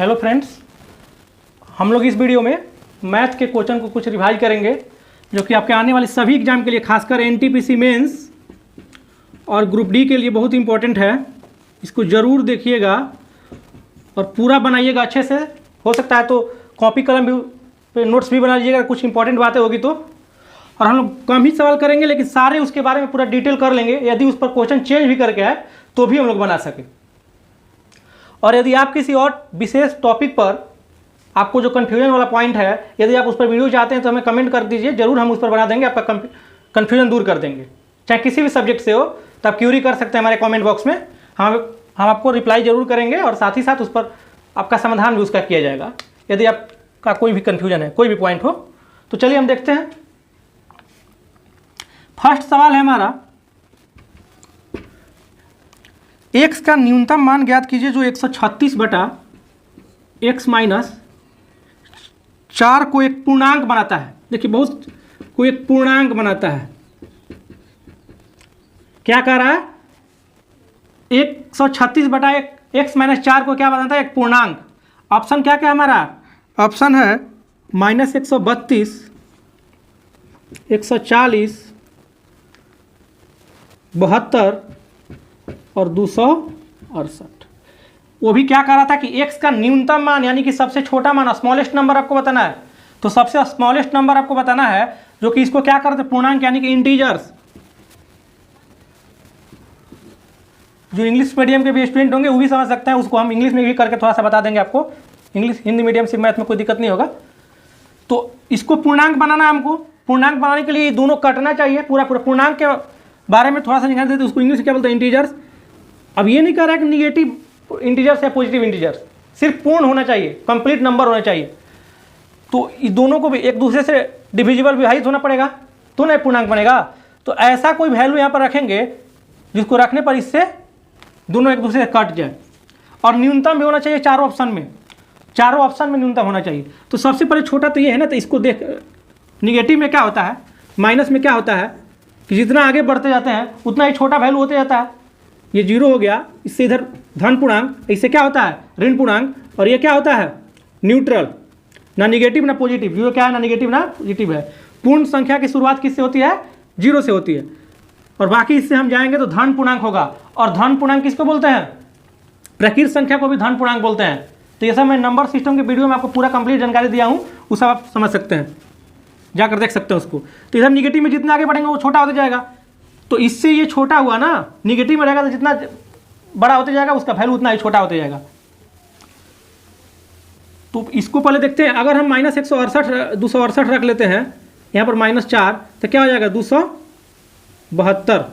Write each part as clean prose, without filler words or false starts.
Hello friends, हम लोग इस वीडियो में मैथ के क्वेश्चन को कुछ रिवाइज करेंगे जो कि आपके आने वाले सभी एग्जाम के लिए, खासकर एनटीपीसी मेंस और ग्रुप डी के लिए बहुत इंपॉर्टेंट है। इसको ज़रूर देखिएगा और पूरा बनाइएगा अच्छे से। हो सकता है तो कॉपी कलम भी पे नोट्स भी बना लीजिएगा, कुछ इंपॉर्टेंट बातें होगी तो। और हम लोग कम ही सवाल करेंगे लेकिन सारे उसके बारे में पूरा डिटेल कर लेंगे। यदि उस पर क्वेश्चन चेंज भी करके आए तो भी हम लोग बना सकें। और यदि आप किसी और विशेष टॉपिक पर आपको जो कन्फ्यूजन वाला पॉइंट है, यदि आप उस पर वीडियो चाहते हैं तो हमें कमेंट कर दीजिए, जरूर हम उस पर बना देंगे, आपका कन्फ्यूजन दूर कर देंगे। चाहे किसी भी सब्जेक्ट से हो तो आप क्यूरी कर सकते हैं हमारे कमेंट बॉक्स में। हम आपको रिप्लाई जरूर करेंगे और साथ ही साथ उस पर आपका समाधान भी उसका किया जाएगा यदि आपका कोई भी कन्फ्यूजन है, कोई भी पॉइंट हो। तो चलिए हम देखते हैं। फर्स्ट सवाल है हमारा, x का न्यूनतम मान ज्ञात कीजिए जो 136 बटा x माइनस 4 को एक पूर्णांक बनाता है। देखिए, बहुत को एक पूर्णांक बनाता है। क्या कह रहा है? 136 बटा x माइनस 4 को क्या बनाता है? एक पूर्णांक। ऑप्शन क्या क्या हमारा? ऑप्शन है माइनस 132, 140, 72 और 268। वो भी क्या कह रहा था कि x का न्यूनतम मान यानी कि सबसे छोटा मान, स्मॉलेस्ट नंबर आपको बताना है। तो सबसे स्मॉलेस्ट नंबर आपको बताना है जो कि इसको क्या करते हैं? पूर्णांक यानी कि इंटीजर्स। जो इंग्लिश मीडियम के भी स्टूडेंट होंगे वो भी समझ सकते हैं, उसको हम इंग्लिश में भी करके थोड़ा सा बता देंगे आपको। इंग्लिश हिंदी मीडियम से मैथ में कोई दिक्कत नहीं होगा। तो इसको पूर्णांक बनाना है हमको। पूर्णांक बनाने के लिए दोनों कटना चाहिए। पूरा पूर्णांक के बारे में थोड़ा सा निकाल देते, उसको इंग्लिश में क्या बोलते हैं? इंटीजर्स। अब ये नहीं कह रहा है कि निगेटिव इंटीजर्स या पॉजिटिव इंटीजर्स, सिर्फ पूर्ण होना चाहिए, कंप्लीट नंबर होना चाहिए। तो ये दोनों को भी एक दूसरे से डिविजिबल विभाजित होना पड़ेगा तो नहीं पूर्णांक बनेगा। तो ऐसा कोई वैल्यू यहाँ पर रखेंगे जिसको रखने पर इससे दोनों एक दूसरे से कट जाए। और न्यूनतम भी होना चाहिए चारों ऑप्शन में, चारों ऑप्शन में न्यूनतम होना चाहिए। तो सबसे पहले छोटा तो ये है ना, तो इसको देख। निगेटिव में क्या होता है, माइनस में क्या होता है कि जितना आगे बढ़ते जाते हैं उतना ही छोटा वैल्यू होते जाता है। ये जीरो हो गया, इससे इधर धन पूर्णांक, इससे क्या होता है? ऋण पूर्णांक। और ये क्या होता है? न्यूट्रल, ना निगेटिव ना पॉजिटिव। जीरो क्या है? ना निगेटिव ना पॉजिटिव है। पूर्ण संख्या की शुरुआत किससे होती है? जीरो से होती है। और बाकी इससे हम जाएंगे तो धन पूर्णांक होगा। और धन पूर्णांक किसको बोलते हैं? प्रकृत संख्या को भी धन पूर्णांक बोलते हैं। तो ये सब मैं नंबर सिस्टम के वीडियो में आपको पूरा कंप्लीट जानकारी दिया हूँ, वो सब आप समझ सकते हैं, जाकर देख सकते हैं उसको। तो इधर निगेटिव में जितना आगे बढ़ेंगे वो छोटा होता जाएगा। तो इससे ये छोटा हुआ ना, निगेटिव में रहेगा तो जितना बड़ा होते जाएगा उसका वैल्यू उतना ही छोटा होते जाएगा। तो इसको पहले देखते हैं। अगर हम माइनस 268 रख लेते हैं यहाँ पर -4, तो क्या हो जाएगा? 272।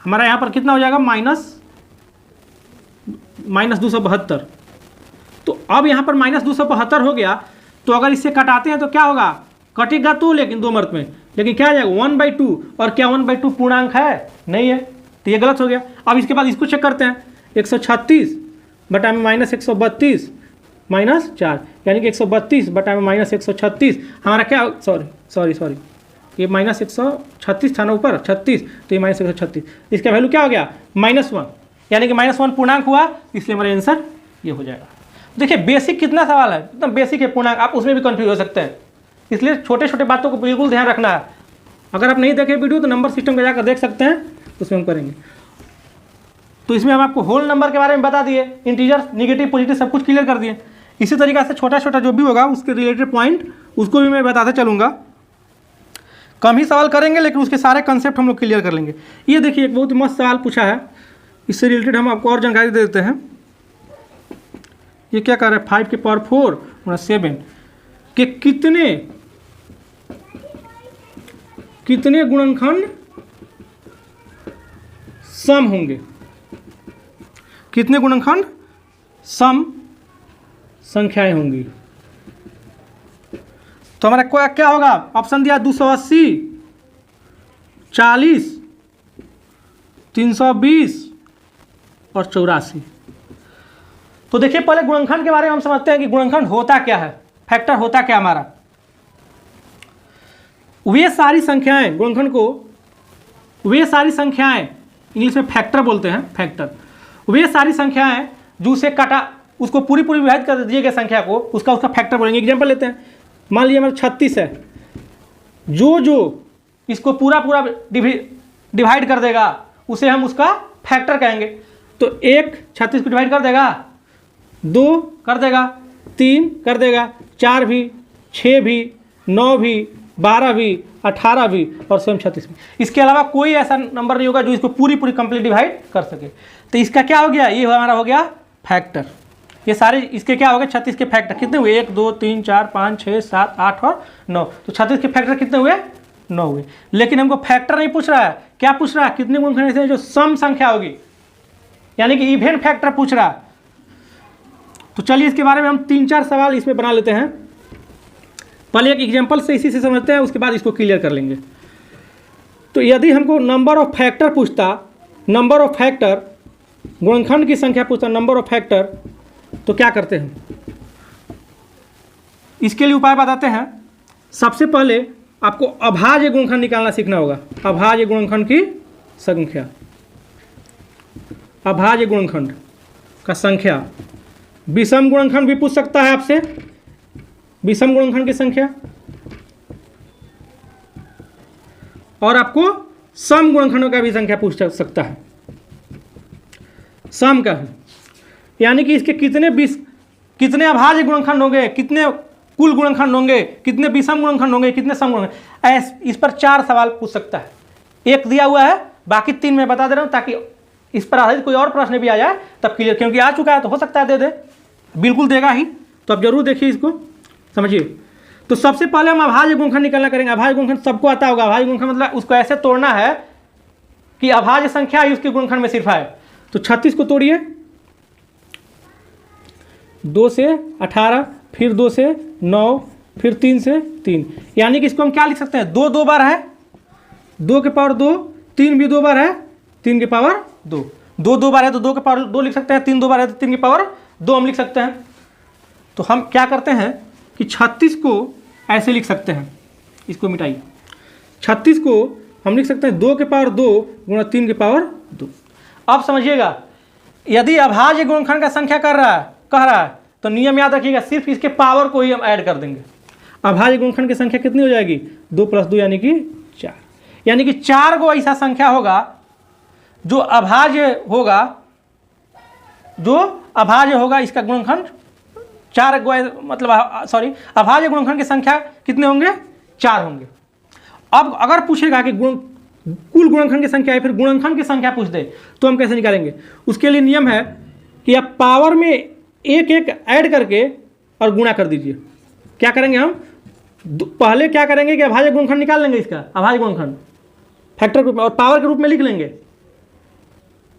हमारा यहाँ पर कितना हो जाएगा? माइनस 272। तो अब यहाँ पर -272 हो गया। तो अगर इससे कटाते हैं तो क्या होगा? कटेगा तो, लेकिन 2 मर्त में, लेकिन क्या आ जाएगा? 1/2। और क्या 1/2 पूर्णांक है? नहीं है, तो ये गलत हो गया। अब इसके बाद इसको चेक करते हैं। 136 बटा में -132 -4, यानी कि 132 बटा में -136 हमारा क्या? सॉरी, ये -136 था ना ऊपर, 36, तो ये -136। इसका वैल्यू क्या हो गया? -1, यानी कि -1 पूर्णांक हुआ, इसलिए हमारा आंसर ये हो जाएगा। देखिए, बेसिक कितना सवाल है, एकदम बेसिक है पूर्णांक। आप उसमें भी कंफ्यूज हो सकते हैं, इसलिए छोटे छोटे बातों को बिल्कुल ध्यान रखना है। अगर आप नहीं देखे वीडियो तो नंबर सिस्टम में जाकर देख सकते हैं, उसमें हम करेंगे। तो इसमें हम आपको होल नंबर के बारे में बता दिए, इंटीजर, निगेटिव, पॉजिटिव सब कुछ क्लियर कर दिए। इसी तरीक़े से छोटा छोटा जो भी होगा उसके रिलेटेड पॉइंट उसको भी मैं बताते चलूँगा। कम ही सवाल करेंगे लेकिन उसके सारे कंसेप्ट हम लोग क्लियर कर लेंगे। ये देखिए, एक बहुत मस्त सवाल पूछा है, इससे रिलेटेड हम आपको और जानकारी दे देते हैं। ये क्या कर रहा है? 5 की पावर 4 7 के कितने गुणनखंड सम होंगे? कितने गुणनखंड सम संख्याएं होंगी? तो हमारा क्या होगा? ऑप्शन दिया 280, 40, 320 और 84। तो देखिए, पहले गुणनखंड के बारे में हम समझते हैं कि गुणनखंड होता क्या है, फैक्टर होता क्या हमारा। वे सारी संख्याएं, गुणनखंड को वे सारी संख्याएं इंग्लिश में फैक्टर बोलते हैं, फैक्टर। वे सारी संख्याएं जो से उसको पूरी पूरी विभाजित कर दिए गए संख्या को उसका फैक्टर बोलेंगे। एग्जाम्पल लेते हैं, मान लीजिए हमारा 36 है, जो इसको पूरा पूरा डिवाइड कर देगा उसे हम उसका फैक्टर कहेंगे। तो 1 36 को डिवाइड कर देगा, 2 कर देगा, 3 कर देगा, 4 भी, 6 भी, 9 भी, 12 भी, 18 भी और स्वयं 36 भी। इसके अलावा कोई ऐसा नंबर नहीं होगा जो इसको पूरी पूरी कंप्लीट डिवाइड कर सके। तो इसका क्या हो गया, ये हमारा हो गया फैक्टर। ये सारे इसके क्या हो गए, 36 के फैक्टर कितने हुए, 1 2 3 4 5 6 7 8 और 9। तो 36 के फैक्टर कितने हुए, 9 हुए। लेकिन हमको फैक्टर नहीं पूछ रहा है, क्या पूछ रहा है, कितने गुणनखंड ऐसे हैं जो सम संख्या होगी, यानी कि इवन फैक्टर पूछ रहा है। तो चलिए इसके बारे में हम 3-4 सवाल इसमें बना लेते हैं। पहले एक एग्जांपल से इसी से समझते हैं, उसके बाद इसको क्लियर कर लेंगे। तो यदि हमको नंबर ऑफ फैक्टर पूछता, नंबर ऑफ फैक्टर, गुणनखंड की संख्या पूछता, नंबर ऑफ फैक्टर, तो क्या करते हैं, इसके लिए उपाय बताते हैं। सबसे पहले आपको अभाज्य गुणनखंड निकालना सीखना होगा। अभाज्य गुणनखंड की संख्या, अभाज्य गुणनखंड का संख्या। विषम गुणनखंड भी पूछ सकता है आपसे, विषम गुणनखंड की संख्या, और आपको सम गुणनखंडों का भी संख्या पूछ सकता है, सम का है, यानी कि इसके कितने अभाज्य गुणनखंड होंगे, कितने कुल गुणनखंड होंगे, कितने विषम गुणनखंड होंगे, कितने सम गुणनखंड। इस पर 4 सवाल पूछ सकता है। एक दिया हुआ है, बाकी 3 मैं बता दे रहा हूं ताकि इस पर आधारित कोई और प्रश्न भी आ जाए तब क्लियर, क्योंकि आ चुका है तो हो सकता है दे दे, बिल्कुल देगा ही। तो अब जरूर देखिए इसको, समझिए। तो सबसे पहले हम अभाज्य गुणनखंड निकालना करेंगे। अभाज्य गुणनखंड सबको आता होगा। अभाज्य गुणनखंड मतलब उसको ऐसे तोड़ना है कि अभाज्य संख्या ही उसके गुणनखंड में सिर्फ आए। तो 36 को तोड़िए, 2 से 18, फिर 2 से 9, फिर 3 से 3, यानी कि इसको हम क्या लिख सकते हैं, 2 2 बार है, 2 के पावर 2, 3 भी 2 बार है, 3 के पावर 2, 2 2 बार है तो 2 के पावर 2 लिख सकते हैं, 3 2 बार है तो 3 के पावर 2 हम लिख सकते हैं। तो हम क्या करते हैं कि 36 को ऐसे लिख सकते हैं, इसको मिटाइए। 36 को हम लिख सकते हैं 2 के पावर 2 गुणा 3 के पावर 2। अब समझिएगा, यदि अभाज्य गुणनखंड का संख्या कह रहा है तो नियम याद रखिएगा, सिर्फ इसके पावर को ही हम ऐड कर देंगे। अभाज्य गुणनखंड की संख्या कितनी हो जाएगी, 2 + 2 यानी कि 4, यानी कि 4 गो ऐसा संख्या होगा जो अभाज्य होगा, इसका गुणनखंड 4 गो, मतलब सॉरी, अभाज्य गुणनखंड की संख्या कितने होंगे, 4 होंगे। अब अगर पूछेगा कि कुल गुणनखंड की संख्या है, फिर गुणनखंड की संख्या पूछ दे तो हम कैसे निकालेंगे। उसके लिए नियम है कि आप पावर में एक ऐड करके और गुणा कर दीजिए। क्या करेंगे हम, पहले क्या करेंगे कि अभाज्य गुणनखंड निकाल लेंगे, इसका अभाज्य गुणनखंड फैक्टर के रूप में और पावर के रूप में लिख लेंगे।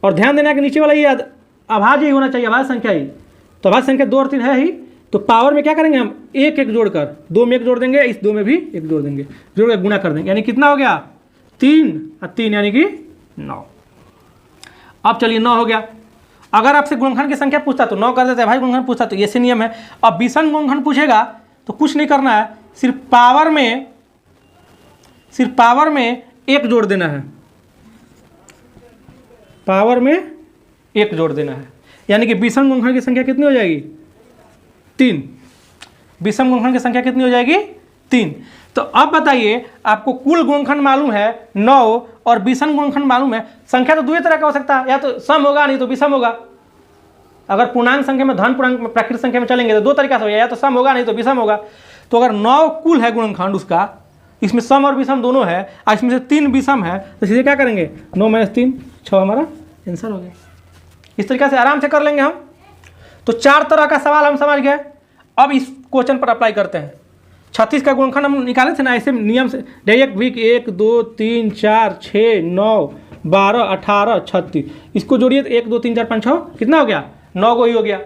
और ध्यान देना कि नीचे वाला ये अभाज्य ही होना चाहिए, अभाज्य संख्या ही। तो अभाज्य संख्या 2 और 3 है ही, तो पावर में क्या करेंगे हम, एक जोड़कर, 2 में 1 जोड़ देंगे, इस 2 में भी 1 जोड़ देंगे, जोड़ के गुणा कर देंगे, यानी कितना हो गया, 3 और 3 यानी कि 9। अब चलिए 9 हो गया। अगर आपसे गुणनखंड की संख्या पूछता तो 9 कर देते, भाई गुणनखंड पूछता तो ऐसे नियम है। अब विषम गुणनखंड पूछेगा तो कुछ नहीं करना है, सिर्फ पावर में 1 जोड़ देना है, पावर में 1 जोड़ देना है, यानी कि विषम गुणनखंड की संख्या कितनी हो जाएगी, 3। विषम गुणनखंड की संख्या कितनी हो जाएगी, 3। तो अब बताइए, आपको कुल गुणनखंड मालूम है 9 और विषम गुणनखंड मालूम है। संख्या तो 2 तरह का हो सकता है, या तो सम होगा नहीं तो विषम होगा। अगर पूर्णांक संख्या में, धन पूर्णांक में, प्राकृतिक संख्या में चलेंगे तो 2 तरीका से हो, या तो सम होगा नहीं तो विषम होगा। तो अगर 9 कुल है गुणनखंड उसका, इसमें सम और विषम दोनों है, और इसमें से 3 विषम है, तो सीधे क्या करेंगे, 9 - 3 6 हमारा आंसर हो गया। इस तरीके से आराम से कर लेंगे हम। तो 4 तरह का सवाल हम समझ गए। अब इस क्वेश्चन पर अप्लाई करते हैं। 36 का गुणनखंड हम निकाले थे ना, ऐसे नियम से डायरेक्ट वीक 1 2 3 4 6 9 12 18 36, इसको जोड़िए तो 1 2 3 4 5 6 कितना हो गया, 9 गो ही हो गया।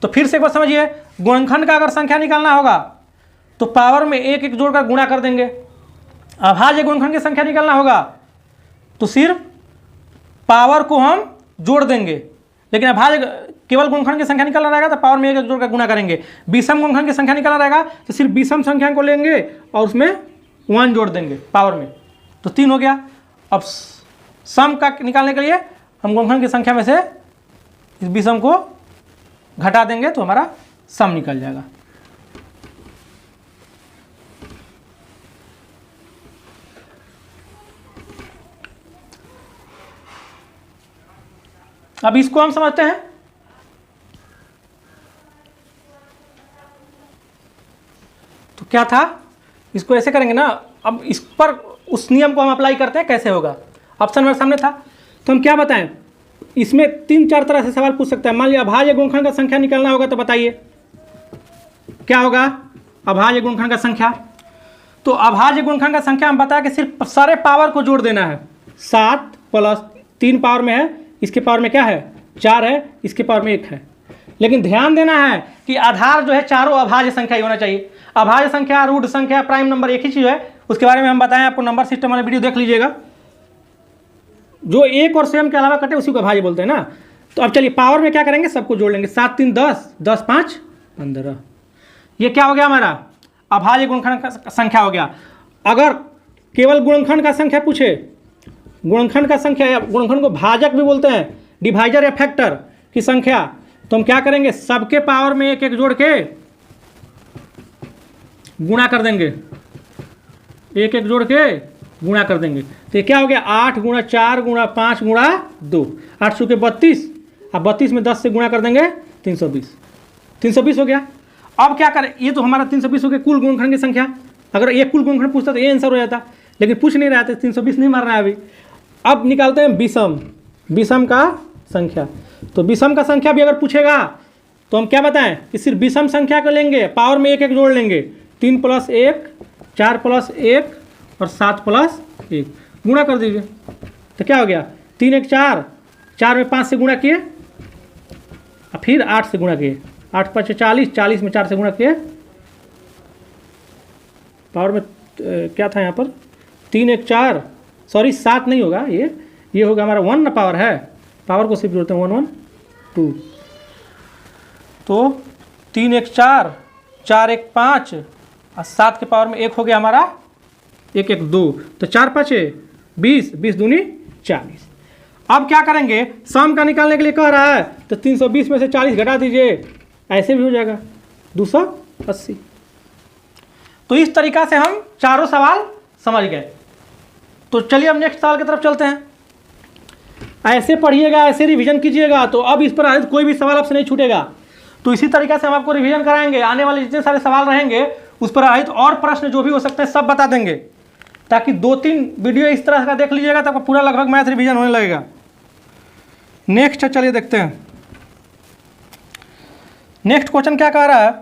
तो फिर से एक बार समझिए, गुणनखंड का अगर संख्या निकालना होगा तो पावर में 1 जोड़कर गुणा कर देंगे। अभाज्य गुणनखंड की संख्या निकालना होगा तो सिर्फ पावर को हम जोड़ देंगे, लेकिन अभाज्य केवल गुणनखंड की संख्या निकालना रहेगा तो पावर में 1 जोड़कर गुणा करेंगे। विषम गुणनखंड की संख्या निकालना रहेगा तो सिर्फ विषम संख्या को लेंगे और उसमें 1 जोड़ देंगे पावर में, तो 3 हो गया। अब सम का निकालने के लिए हम गुणनखंड की संख्या में से इस विषम को घटा देंगे तो हमारा सम निकल जाएगा। अब इसको हम समझते हैं। तो क्या था, इसको ऐसे करेंगे ना। अब इस पर उस नियम को हम अप्लाई करते हैं, कैसे होगा। ऑप्शन हमारे सामने था, तो हम क्या बताएं, इसमें 3-4 तरह से सवाल पूछ सकते हैं। मान लिया अभाज्य गुणनखंड का संख्या निकालना होगा, तो बताइए क्या होगा अभाज्य गुणनखंड का संख्या। तो अभाज्य गुणनखंड का संख्या हम बताया कि सिर्फ सारे पावर को जोड़ देना है। 7 + 3 पावर में है, इसके पावर में क्या है 4 है, इसके पावर में 1 है। लेकिन ध्यान देना है कि आधार जो है चारों अभाज्य संख्या ही होना चाहिए। अभाज्य संख्या, रूट संख्या, प्राइम नंबर एक ही चीज़ है, उसके बारे में हम बताएं आपको। नंबर सिस्टम वाला वीडियो देख लीजिएगा। जो 1 और स्वयं के अलावा कटे उसी को अभाज्य बोलते हैं ना। तो अब चलिए पावर में क्या करेंगे, सबको जोड़ लेंगे। 7 × 3 = 10, 10 × 5 = 15। ये क्या हो गया हमारा अभाज्य गुणनखंड का संख्या हो गया। अगर केवल गुणनखंड का संख्या पूछे, गुणनखंड का संख्या या गुणनखंड को भाजक भी बोलते हैं, डिवाइजर या फैक्टर की संख्या, तो हम क्या करेंगे, सबके पावर में 1-1 जोड़ के गुणा कर देंगे। 1-1 जोड़ के गुणा कर देंगे। तो ये क्या हो गया 8 × 4 × 5 × 2, 8 × 32। अब 32 में 10 से गुणा कर देंगे 320। 320 हो गया। अब क्या करें, ये तो हमारा 320 हो गया कुल गुणनखंड की संख्या। अगर ये कुल गुणनखंड पूछता तो ये आंसर हो जाता, लेकिन पूछ नहीं रहा था, 320 नहीं मार रहा है अभी। अब निकालते हैं विषम, विषम का संख्या। तो विषम का संख्या भी अगर पूछेगा तो हम क्या बताएं कि सिर्फ विषम संख्या को लेंगे, पावर में 1-1 जोड़ लेंगे। 3 + 1, 4 + 1 और 7 + 1 गुणा कर दीजिए। तो क्या हो गया 3 × 1 = 4, 4 में 5 से गुणा किए और फिर 8 से गुणा किए। 8 × 5 = 40, 40 में 4 से गुणा किए। पावर में क्या था यहाँ पर 3 × 1 = 4, सॉरी 7 नहीं होगा, ये होगा हमारा 1 ना, पावर है, पावर को सिर्फ जोड़ते हैं 1 1 2। तो 3 × 1 = 4, 4 × 1 = 5 और 7 के पावर में 1 हो गया हमारा 1 1 2। तो 4 × 5 = 20, 20 दूनी 40। अब क्या करेंगे, सम का निकालने के लिए कह रहा है, तो 320 में से 40 घटा दीजिए, ऐसे भी हो जाएगा 280। तो इस तरीका से हम चारों सवाल समझ गए। तो चलिए अब नेक्स्ट सवाल की तरफ चलते हैं। ऐसे पढ़िएगा, ऐसे रिवीजन कीजिएगा, तो अब इस पर आधारित कोई भी सवाल आपसे नहीं छूटेगा। तो इसी तरीका से हम आपको रिवीजन कराएंगे। आने वाले जितने सारे सवाल रहेंगे उस पर आधारित और प्रश्न जो भी हो सकते हैं सब बता देंगे, ताकि 2-3 वीडियो इस तरह का देख लीजिएगा तो आपको पूरा लगभग मैथ रिवीजन होने लगेगा। नेक्स्ट चलिए देखते हैं। नेक्स्ट क्वेश्चन क्या कह रहा है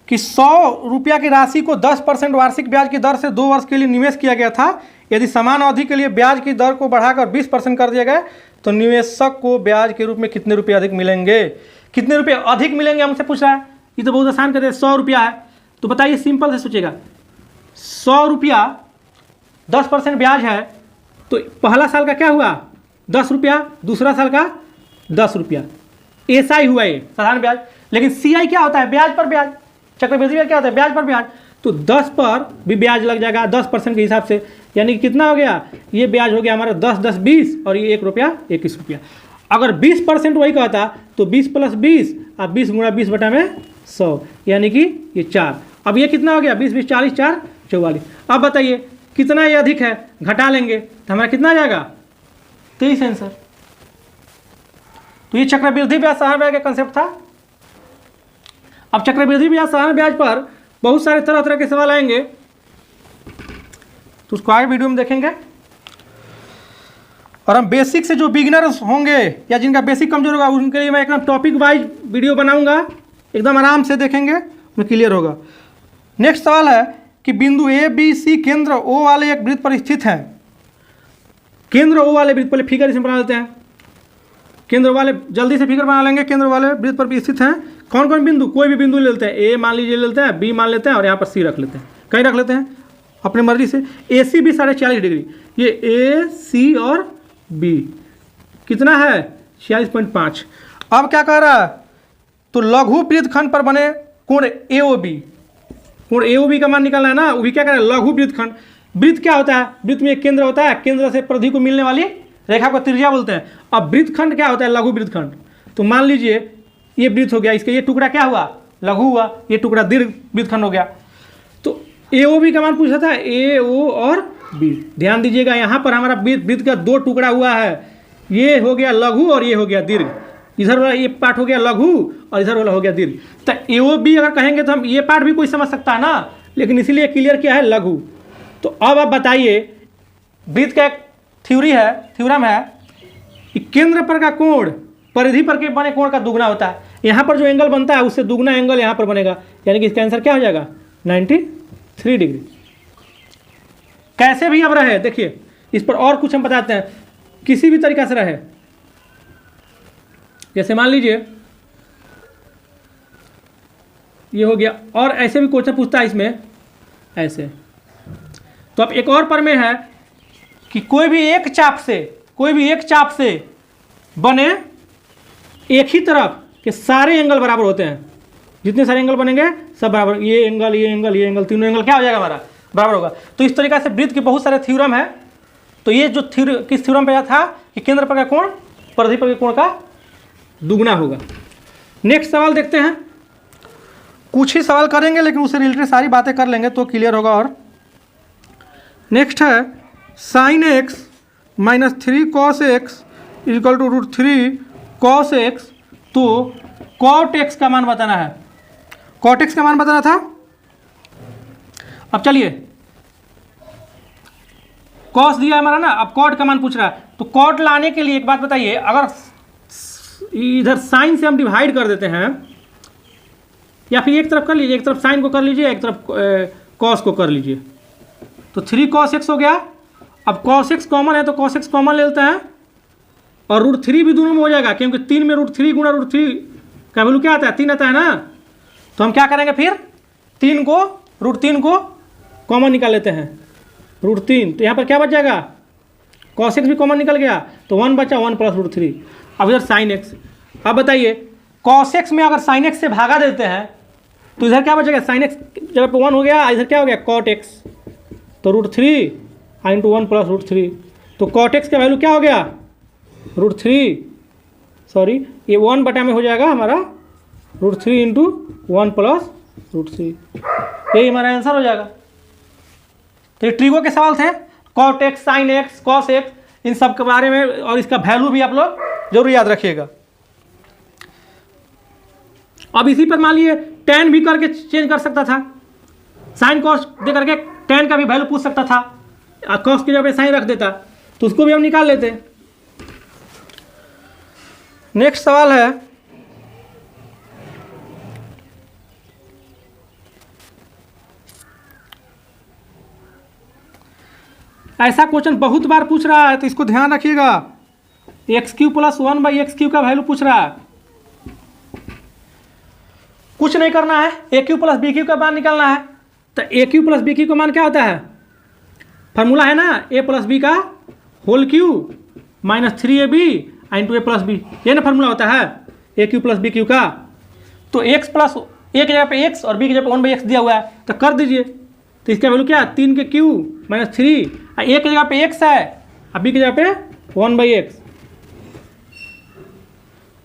कि 100 रुपया की राशि को 10% वार्षिक ब्याज की दर से 2 वर्ष के लिए निवेश किया गया था। यदि समान अवधि के लिए ब्याज की दर को बढ़ाकर 20% कर दिया गया तो निवेशक को ब्याज के रूप में कितने रुपये अधिक मिलेंगे। कितने रुपये अधिक मिलेंगे हमसे पूछ रहा है। ये तो बहुत आसान कहते हैं, 100 रुपया है। तो बताइए, सिंपल से सोचिएगा, 100 रुपया 10% ब्याज है, तो पहला साल का क्या हुआ 10 रुपया, दूसरा साल का 10 रुपया, ऐसा ही हुआ ये साधारण ब्याज। लेकिन CI क्या होता है, ब्याज पर ब्याज। चक्रवृद्धि ब्याज क्या होता है, ब्याज पर ब्याज। तो 10 पर भी ब्याज लग जाएगा 10% के हिसाब से, यानी कि कितना हो गया, ये ब्याज हो गया हमारा 10 10 20 और ये 1 रुपया 21 रुपया। अगर 20% वही कहता तो 20 + 20 अब 20 × 20/100, यानी कि ये 4। अब ये कितना हो गया 20 20 40 4 44। अब बताइए कितना ये अधिक है, घटा लेंगे तो हमारा कितना आ जाएगा 23 आंसर। तो ये चक्रवृद्धि ब्याज साधारण ब्याज का कंसेप्ट था। अब चक्रवृद्धि ब्याज साधारण ब्याज पर बहुत सारे तरह तरह के सवाल आएंगे, तो उसको आगे वीडियो में देखेंगे। और हम बेसिक से जो बिगिनर्स होंगे या जिनका बेसिक कमजोर होगा उनके लिए मैं एकदम टॉपिक वाइज वीडियो बनाऊंगा, एकदम आराम से देखेंगे, उन्हें क्लियर होगा। नेक्स्ट सवाल है कि बिंदु ABC केंद्र O वाले एक वृत्त पर स्थित है। केंद्र O वाले वृत्त, पहले फिगर इसमें बना लेते हैं। केंद्र वाले जल्दी से फिगर बना लेंगे। केंद्र वाले वृत्त पर भी स्थित हैं कौन कौन बिंदु, कोई भी बिंदु ले लेते हैं, A मान लीजिए ले लेते हैं, B मान लेते हैं और यहाँ पर C रख लेते हैं, कहीं रख लेते हैं अपनी मर्जी से। AC भी 40 डिग्री, ये A C और B कितना है 46.5। अब क्या कह रहा है, तो लघु वृत्तखंड पर बने कोण AOB, कोण AOB का मान निकालना है ना। वो भी क्या कर रहा है, लघु वृत्तखंड। वृत्त क्या होता है, वृत्त में एक केंद्र होता है, केंद्र से परिधि को मिलने वाली रेखा को त्रिज्या बोलते हैं। अब वृत्तखंड क्या होता है, लघु वृत्तखंड। तो मान लीजिए ये वृत्त हो गया, इसका ये टुकड़ा क्या हुआ, लघु हुआ, ये टुकड़ा दीर्घ वृत्तखंड हो गया। तो ए ओ बी का मान पूछा था, ए ओ और बी। ध्यान दीजिएगा यहाँ पर हमारा वृत्त का दो टुकड़ा हुआ है, ये हो गया लघु और ये हो गया दीर्घ। इधर वाला ये पार्ट हो गया लघु और इधर वाला हो गया दीर्घ। तो ए ओ बी अगर कहेंगे तो हम ये पार्ट भी कोई समझ सकता है ना, लेकिन इसीलिए क्लियर किया है लघु। तो अब आप बताइए, वृत्त का एक थ्योरम है कि केंद्र पर का कोण परिधि पर के बने कोण का दुगना होता है। यहाँ पर जो एंगल बनता है उससे दुगना एंगल यहाँ पर बनेगा, यानी कि इसका आंसर क्या हो जाएगा 93 डिग्री। कैसे भी अब रहे, देखिए इस पर और कुछ हम बताते हैं, किसी भी तरीका से रहे। जैसे मान लीजिए ये हो गया, और ऐसे भी क्वेश्चन पूछता है इसमें ऐसे। तो अब एक और प्रमेय है कि कोई भी एक चाप से बने एक ही तरफ के सारे एंगल बराबर होते हैं। जितने सारे एंगल बनेंगे सब बराबर, ये एंगल तीनों एंगल क्या हो जाएगा हमारा, बराबर होगा। तो इस तरीके से वृत्त के बहुत सारे थ्योरम है। तो ये जो किस थ्योरम पे था कि केंद्र पर का कोण परिधि पर के कोण का दुगना होगा। नेक्स्ट सवाल देखते हैं, कुछ ही सवाल करेंगे लेकिन उससे रिलेटेड सारी बातें कर लेंगे तो क्लियर होगा। और नेक्स्ट है sin x minus 3 cos x equal to √3 cos x। तो cot x का मान बताना है, cot x का मान बताना था। अब चलिए cos दिया हमारा ना, अब cot का मान पूछ रहा है। तो cot लाने के लिए एक बात बताइए, अगर इधर sin से हम डिवाइड कर देते हैं, या फिर एक तरफ कर लीजिए, एक तरफ sin को कर लीजिए, एक तरफ cos को कर लीजिए, तो 3 cos x हो गया। अब cos x कॉमन है तो cos x कॉमन ले लेते हैं, और √3 भी दोनों में हो जाएगा, क्योंकि 3 में √3 गुणा √3 का वैल्यू क्या आता है, 3 आता है ना। तो हम क्या करेंगे फिर, √3 को कॉमन निकाल लेते हैं, √3। तो यहाँ पर क्या बच जाएगा, cos x भी कॉमन निकल गया, तो 1 बचा, 1 प्लस √3। अब इधर sin x। अब बताइए cos x में अगर sin x से भागा देते हैं तो इधर क्या बचेगा, sin x जगह पे 1 हो गया, इधर क्या हो गया cot x, तो √3 इंटू 1 प्लस √3। तो cot x का वैल्यू क्या हो गया, √3, सॉरी ये 1 बटा में हो जाएगा हमारा √3 इंटू 1 प्लस √3। यही हमारा आंसर हो जाएगा। तो ये ट्रिगो के सवाल थे, cot x, sin x, cos x, इन सब के बारे में, और इसका वैल्यू भी आप लोग जरूर याद रखिएगा। अब इसी पर मान लिए tan भी करके चेंज कर सकता था, sin cos दे करके tan का भी वैल्यू पूछ सकता था, cos की जगह पे sin रख देता, तो उसको भी हम निकाल लेते। नेक्स्ट सवाल है, ऐसा क्वेश्चन बहुत बार पूछ रहा है तो इसको ध्यान रखिएगा। x³ + 1/x³ का वैल्यू पूछ रहा है। कुछ नहीं करना है, a³ + b³ का मान निकालना है। तो a³ + b³ का मान क्या होता है, फार्मूला है ना, a + b का whole cube minus 3ab into a + b, ये ना फार्मूला होता है a³ + b³ का। तो x प्लस a की जगह पे x और b की जगह पे 1/x दिया हुआ है, तो कर दीजिए। तो इसका वैल्यू क्या है, 3 के क्यूब माइनस 3, a की जगह पे x है और b की जगह पे 1/x।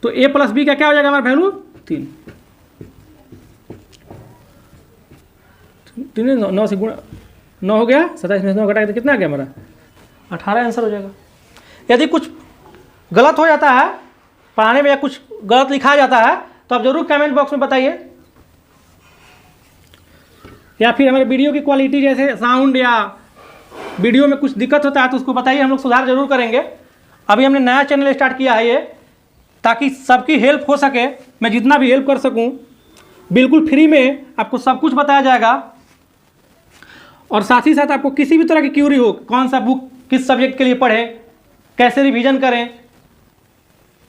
तो a + b का क्या हो जाएगा हमारा वैल्यू, 3। 9 से गुणा 9 हो गया, 27 में 9 घटा के कितना आ गया हमारा, 18 आंसर हो जाएगा। यदि कुछ गलत हो जाता है पढ़ाने में या कुछ गलत लिखा जाता है तो आप जरूर कमेंट बॉक्स में बताइए, या फिर हमारे वीडियो की क्वालिटी जैसे साउंड या वीडियो में कुछ दिक्कत होता है तो उसको बताइए, हम लोग सुधार जरूर करेंगे। अभी हमने नया चैनल स्टार्ट किया है ये, ताकि सबकी हेल्प हो सके, मैं जितना भी हेल्प कर सकूं, बिल्कुल फ्री में आपको सब कुछ बताया जाएगा। और साथ ही साथ आपको किसी भी तरह की क्यूरी हो, कौन सा बुक किस सब्जेक्ट के लिए पढ़ें, कैसे रिवीजन करें,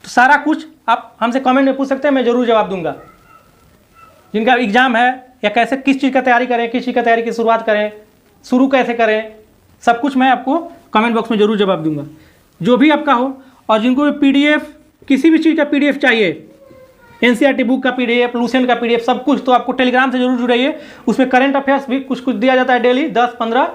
तो सारा कुछ आप हमसे कमेंट में पूछ सकते हैं, मैं ज़रूर जवाब दूंगा। जिनका एग्ज़ाम है या कैसे किस चीज़ का तैयारी करें, किस चीज़ का तैयारी की शुरुआत करें, शुरू कैसे करें, सब कुछ मैं आपको कमेंट बॉक्स में ज़रूर जवाब दूंगा, जो भी आपका हो। और जिनको भी PDF, किसी भी चीज़ का PDF चाहिए, NCERT बुक का PDF, लूसेंट का PDF, सब कुछ, तो आपको टेलीग्राम से जरूर जुड़ाइए। उसमें करंट अफेयर्स भी कुछ कुछ दिया जाता है डेली 10-15,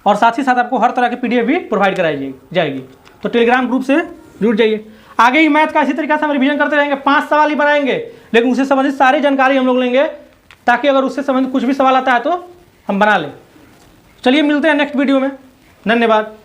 और साथ ही साथ आपको हर तरह की PDF भी प्रोवाइड कराई जाएगी। तो टेलीग्राम ग्रुप से जुड़ जाइए। आगे ही मैथ का इसी तरीके से हम रिवीजन करते रहेंगे, 5 सवाल ही बनाएंगे, लेकिन उससे संबंधित सारी जानकारी हम लोग लेंगे, ताकि अगर उससे संबंधित कुछ भी सवाल आता है तो हम बना लें। चलिए मिलते हैं नेक्स्ट वीडियो में, धन्यवाद।